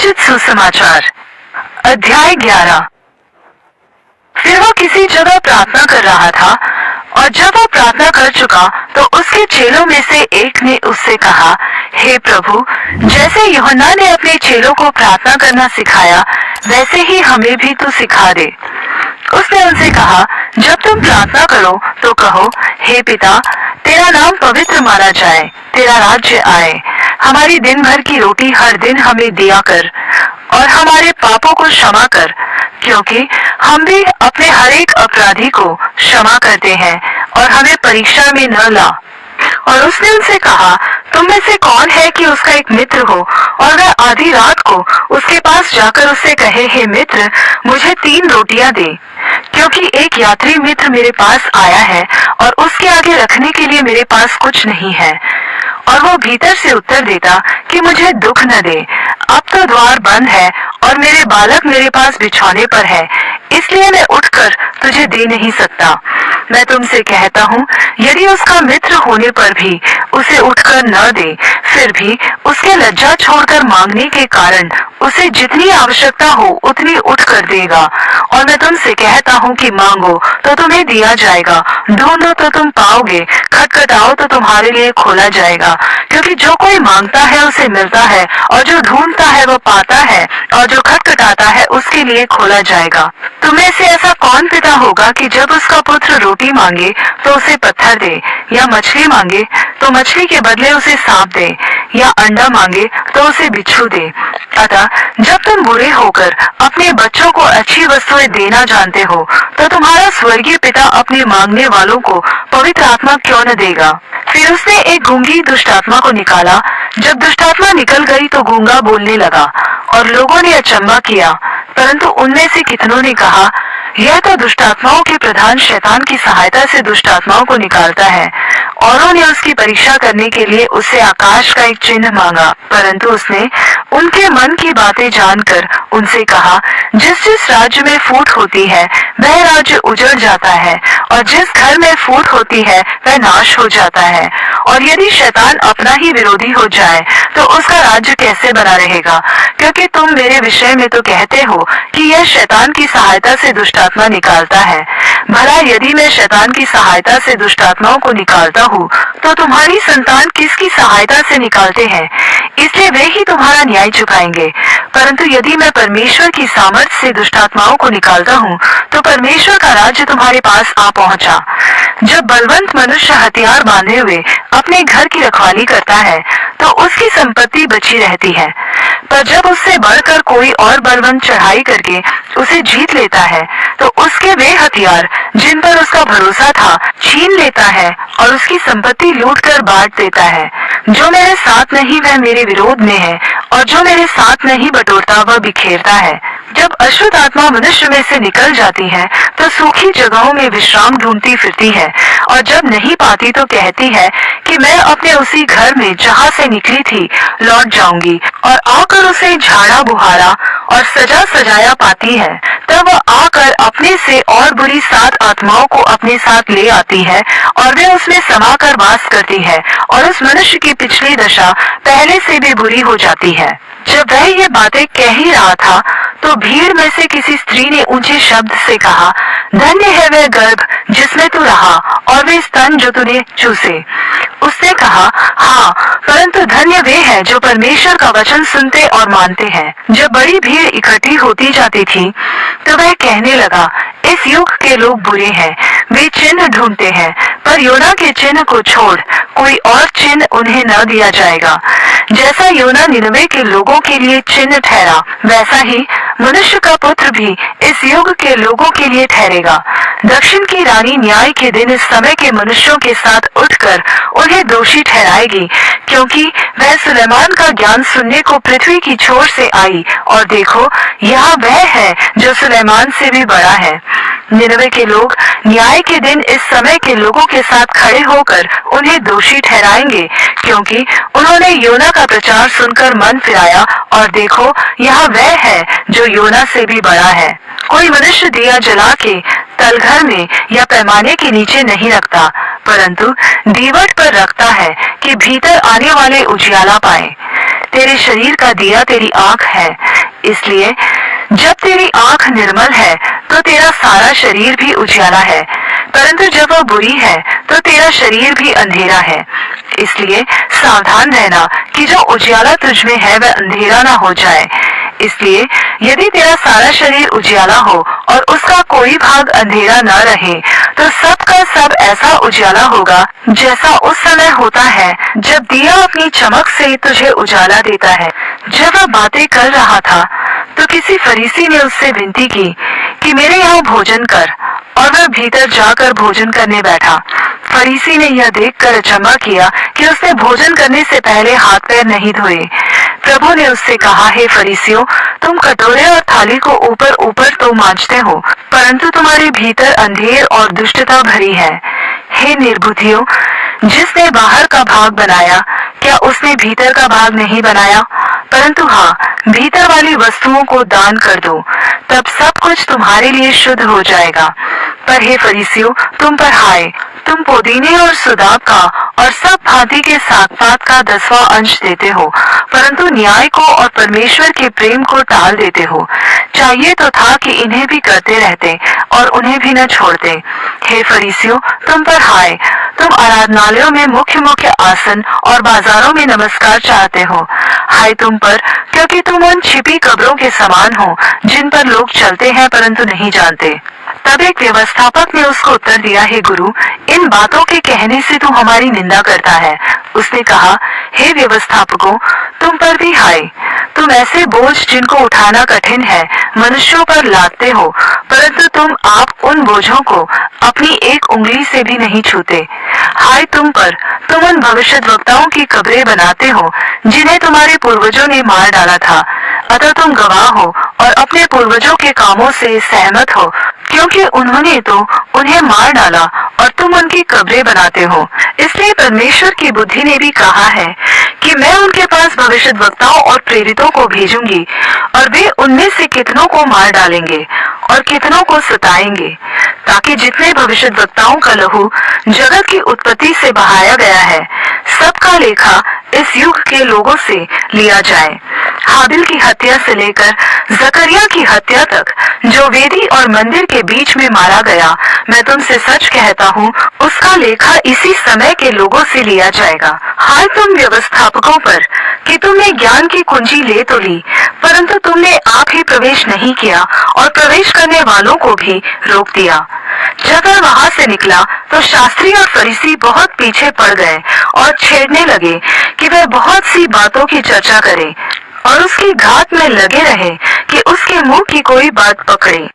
उचित सुसमाचार अध्याय 11। फिर वो किसी जगह प्रार्थना कर रहा था और जब वो प्रार्थना कर चुका तो उसके चेलों में से एक ने उससे कहा, हे प्रभु, जैसे यूहन्ना ने अपने चेलों को प्रार्थना करना सिखाया वैसे ही हमें भी तू सिखा दे। उसने उनसे कहा, जब तुम प्रार्थना करो तो कहो, हे पिता, तेरा नाम पवित्र माना जाए, तेरा राज्य आए, हमारी दिन भर की रोटी हर दिन हमें दिया कर और हमारे पापों को क्षमा कर, क्योंकि हम भी अपने हर एक अपराधी को क्षमा करते हैं, और हमें परीक्षा में न ला। और उसने उनसे कहा, तुम में से कौन है कि उसका एक मित्र हो और वह आधी रात को उसके पास जाकर उससे कहे, हे मित्र, मुझे 3 रोटियां दे, क्योंकि एक यात्री मित्र मेरे पास आया है और उसके आगे रखने के लिए मेरे पास कुछ नहीं है। और वो भीतर से उत्तर देता कि मुझे दुख न दे, अब तो द्वार बंद है और मेरे बालक मेरे पास बिछौने पर है, इसलिए मैं उठकर तुझे दे नहीं सकता। मैं तुमसे कहता हूँ, यदि उसका मित्र होने पर भी उसे उठकर न दे, फिर भी उसके लज्जा छोड़कर मांगने के कारण उसे जितनी आवश्यकता हो उतनी उठकर देगा। और मैं तुमसे कहता हूँ कि मांगो तो तुम्हें दिया जाएगा, ढूंढो तो तुम पाओगे, खटखटाओ तो तुम्हारे लिए खोला जाएगा। क्योंकि जो कोई मांगता है उसे मिलता है, और जो ढूंढता है वो पाता है, और जो खटखटाता है उसके लिए खोला जाएगा। तुम्हें से ऐसा कौन पिता होगा कि जब उसका पुत्र रोटी मांगे तो उसे पत्थर दे, या मछली मांगे तो मछली के बदले उसे सांप दे, या अंडा मांगे तो उसे बिच्छू दे? अतः जब तुम बुरे होकर अपने बच्चों को अच्छी वस्तुएं देना जानते हो, तो तुम्हारा स्वर्गीय पिता अपने मांगने वालों को पवित्र आत्मा क्यों न देगा। फिर उसने एक गूंगी दुष्टात्मा को निकाला। जब दुष्टात्मा निकल गई तो गूंगा बोलने लगा, और लोगों ने अचंभा किया, परंतु उनमें से कितनों ने कहा, यह तो दुष्टात्माओं के प्रधान शैतान की सहायता से दुष्टात्माओं को निकालता है। औरों ने उसकी परीक्षा करने के लिए उससे आकाश का एक चिन्ह मांगा, परंतु उसने उनके मन की बातें जानकर उनसे कहा, जिस जिस राज्य में फूट होती है वह राज्य उजड़ जाता है, और जिस घर में फूट होती है वह नाश हो जाता है। और यदि शैतान अपना ही विरोधी हो जाए तो उसका राज्य कैसे बना रहेगा? क्योंकि तुम मेरे विषय में तो कहते हो कि यह शैतान की सहायता से दुष्टात्मा निकालता है। भला यदि मैं शैतान की सहायता से दुष्टात्माओं को निकालता हूँ, तो तुम्हारी संतान किसकी सहायता से निकालते हैं? इसलिए वे ही तुम्हारा न्याय चुकाएंगे। परंतु यदि मैं परमेश्वर की सामर्थ्य से दुष्टात्माओं को निकालता हूँ, तो परमेश्वर का राज्य तुम्हारे पास आ पहुँचा। जब बलवंत मनुष्य हथियार बांधे हुए अपने घर की रखवाली करता है तो उसकी संपत्ति बची रहती है, पर जब उससे बढ़कर कोई और बलवंत चढ़ाई करके उसे जीत लेता है तो उसके वे हथियार जिन पर उसका भरोसा था छीन लेता है और उसकी संपत्ति लूट कर बांट देता है। जो मेरे साथ नहीं वह मेरे विरोध में है, और जो मेरे साथ नहीं बटोरता वह बिखेरता है। जब अशुद्ध आत्मा मनुष्य में से निकल जाती है तो सूखी जगहों में विश्राम ढूंढती फिरती है, और जब नहीं पाती तो कहती है कि मैं अपने उसी घर में जहाँ से निकली थी लौट जाऊंगी, और आकर उसे झाड़ा बुहारा और सजा सजाया पाती है। तब वह आकर अपने से और बुरी 7 आत्माओं को अपने साथ ले आती है, और वे उसमें समाकर वास करती है, और उस मनुष्य की पिछली दशा पहले से भी बुरी हो जाती है। जब वह ये बातें कह ही रहा था तो भीड़ में से किसी स्त्री ने ऊंचे शब्द से कहा, धन्य है वह गर्भ जिसमें तू रहा और वे स्तन जो तूने चूसे। उसने कहा, हाँ, परंतु धन्य वे हैं जो परमेश्वर का वचन सुनते और मानते हैं। जब बड़ी भीड़ इकट्ठी होती जाती थी तो वह कहने लगा, इस युग के लोग बुरे हैं, वे चिन्ह ढूंढते हैं, पर योना के चिन्ह को छोड़ कोई और चिन्ह उन्हें न दिया जाएगा। जैसा योना निनवे के लोगों के लिए चिन्ह ठहरा, वैसा ही मनुष्य का पुत्र भी इस युग के लोगों के लिए ठहरेगा। दक्षिण की रानी न्याय के दिन इस समय के मनुष्यों के साथ उठकर उन्हें दोषी ठहराएगी, क्योंकि वह सुलेमान का ज्ञान सुनने को पृथ्वी की छोर से आई, और देखो, यहाँ वह है जो सुलेमान से भी बड़ा है। निनवे के लोग न्याय के दिन इस समय के लोगों के साथ खड़े होकर उन्हें दोषी ठहराएंगे, क्योंकि उन्होंने योना का प्रचार सुनकर मन फिराया, और देखो, यहाँ वह है जो योना से भी बड़ा है। कोई मनुष्य दिया जला के तलघर में या पैमाने के नीचे नहीं रखता, परंतु दीवट पर रखता है कि भीतर आने वाले उजियाला पाए। तेरे शरीर का दिया तेरी आंख है। इसलिए जब तेरी आंख निर्मल है तो तेरा सारा शरीर भी उजियाला है, परंतु जब वह बुरी है तो तेरा शरीर भी अंधेरा है। इसलिए सावधान रहना कि जो उजियाला तुझ में है वह अंधेरा ना हो जाए। इसलिए यदि तेरा सारा शरीर उजियाला हो और उसका कोई भाग अंधेरा न रहे तो सब का सब ऐसा उजियाला होगा जैसा उस समय होता है जब दिया अपनी चमक से तुझे उजाला देता है। जब वह बातें कर रहा था तो किसी फरीसी ने उससे विनती की कि मेरे यहाँ भोजन कर, और वह भीतर जाकर भोजन करने बैठा। फरीसी ने यह देखकर अचंभा किया कि उसने भोजन करने से पहले हाथ पैर नहीं धोए। प्रभु ने उससे कहा, हे फरीसियों, तुम कटोरे और थाली को ऊपर ऊपर तो मांजते हो, परंतु तुम्हारे भीतर अंधेर और दुष्टता भरी है। हे निर्बुद्धियों, जिसने बाहर का भाग बनाया, क्या उसने भीतर का भाग नहीं बनाया? परंतु हाँ, भीतर वाली वस्तुओं को दान कर दो, तब सब कुछ तुम्हारे लिए शुद्ध हो जाएगा। पर हे फरीसियों, तुम पर हाय, तुम पुदीने और सुदाब का और सब भांति के साग-पात का 10वां अंश देते हो, परंतु न्याय को और परमेश्वर के प्रेम को टाल देते हो। चाहिए तो था कि इन्हें भी करते रहते और उन्हें भी न छोड़ते। हे फरीसियों, तुम पर हाय, तुम आराधनालयों में मुख्य मुख्य आसन और बाजारों में नमस्कार चाहते हो। हाय तुम पर, क्योंकि तुम उन छिपी कब्रों के समान हो जिन पर लोग चलते हैं परंतु नहीं जानते। तब एक व्यवस्थापक ने उसको उत्तर दिया, हे गुरु, इन बातों के कहने से तू हमारी निंदा करता है। उसने कहा, हे व्यवस्थापकों, तुम पर भी हाय, तुम ऐसे बोझ जिनको उठाना कठिन है मनुष्यों पर लादते हो, परंतु तुम आप उन बोझों को अपनी एक उंगली से भी नहीं छूते। हाय तुम पर, तुम उन भविष्यद्वक्ताओं की कब्रें बनाते हो जिन्हें तुम्हारे पूर्वजों ने मार डाला था। अतः तुम गवाह हो और अपने पूर्वजों के कामों से सहमत हो, क्योंकि उन्होंने तो उन्हें मार डाला और तुम उनकी कब्रें बनाते हो। इसलिए परमेश्वर की बुद्धि ने भी कहा है कि मैं उनके पास भविष्यद्वक्ताओं और प्रेरितों को भेजूंगी, और वे उनमें से कितनों को मार डालेंगे और कितनों को सताएंगे, ताकि जितने भविष्यद्वक्ताओं का लहू जगत की उत्पत्ति से बहाया गया है, सबका लेखा इस युग के लोगों से लिया जाए। हाबिल की हत्या से लेकर जकरिया की हत्या तक, जो वेदी और मंदिर के बीच में मारा गया, मैं तुमसे सच कहता हूँ, उसका लेखा इसी समय के लोगों से लिया जाएगा। हाय तुम व्यवस्थापकों पर कि तुमने ज्ञान की कुंजी ले तो ली, परंतु तुमने आप ही प्रवेश नहीं किया और प्रवेश करने वालों को भी रोक दिया। जब वह वहां से निकला तो शास्त्री और फरीसी बहुत पीछे पड़ गए और छेड़ने लगे कि वह बहुत सी बातों की चर्चा करे और उसकी घात में लगे रहे कि उसके मुंह की कोई बात पकड़े।